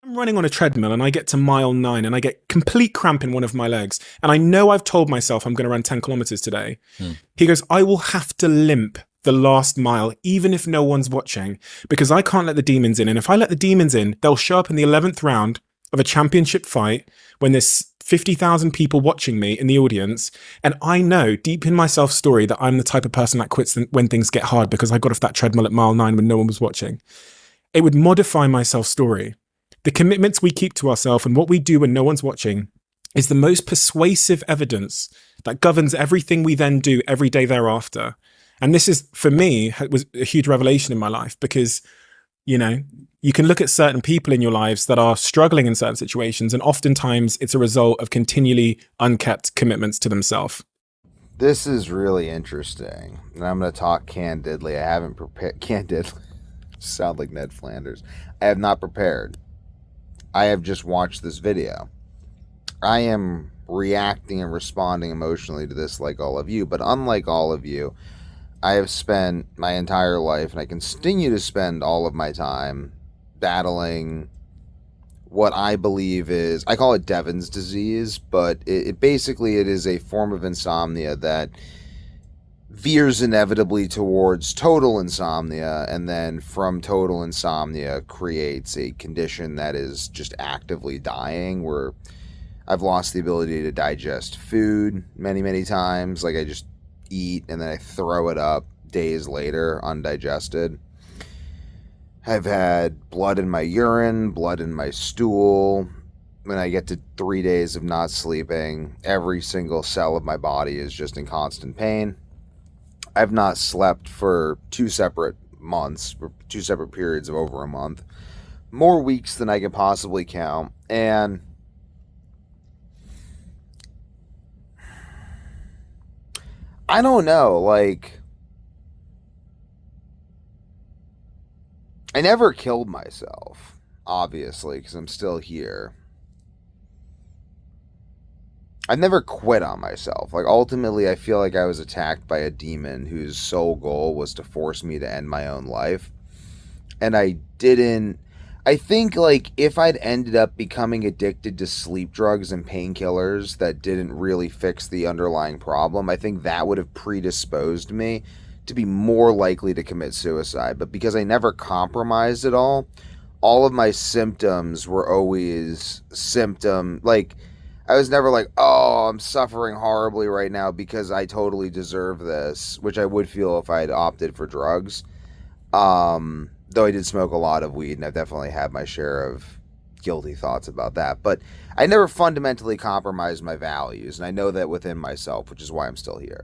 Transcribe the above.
I'm running on a treadmill and I get to mile 9 and I get complete cramp in one of my legs. And I know I've told myself I'm going to run 10 kilometers today. He goes, I will have to limp the last mile, even if no one's watching, because I can't let the demons in. And if I let the demons in, they'll show up in the 11th round of a championship fight when there's 50,000 people watching me in the audience. And I know deep in my self story that I'm the type of person that quits when things get hard because I got off that treadmill at mile 9 when no one was watching. It would modify my self story. The commitments we keep to ourselves and what we do when no one's watching is the most persuasive evidence that governs everything we then do every day thereafter. And this is, for me, was a huge revelation in my life because, you know, you can look at certain people in your lives that are struggling in certain situations, and oftentimes it's a result of continually unkept commitments to themselves. This is really interesting, and I'm going to talk candidly. I haven't prepared. Candidly, sound like Ned Flanders. I have not prepared. I have just watched this video. I am reacting and responding emotionally to this like all of you, but unlike all of you, I have spent my entire life, and I continue to spend all of my time battling what I believe is, I call it Devon's disease, but it basically it is a form of insomnia that veers inevitably towards total insomnia, and then from total insomnia creates a condition that is just actively dying, where I've lost the ability to digest food many times. Like, I just eat and then I throw it up days later undigested. I've had blood in my urine, blood in my stool. When I get to 3 days of not sleeping, every single cell of my body is just in constant pain. I've not slept for 2 separate months, 2 separate periods of over a month. More weeks than I can possibly count. And I don't know, like, I never killed myself, obviously, because I'm still here. I never quit on myself. Like, ultimately, I feel like I was attacked by a demon whose sole goal was to force me to end my own life. And I didn't. I think, like, if I'd ended up becoming addicted to sleep drugs and painkillers that didn't really fix the underlying problem, I think that would have predisposed me to be more likely to commit suicide. But because I never compromised at all of my symptoms were always like, I was never like, oh, I'm suffering horribly right now because I totally deserve this, which I would feel if I had opted for drugs. Though I did smoke a lot of weed, and I've definitely had my share of guilty thoughts about that. But I never fundamentally compromised my values, and I know that within myself, which is why I'm still here.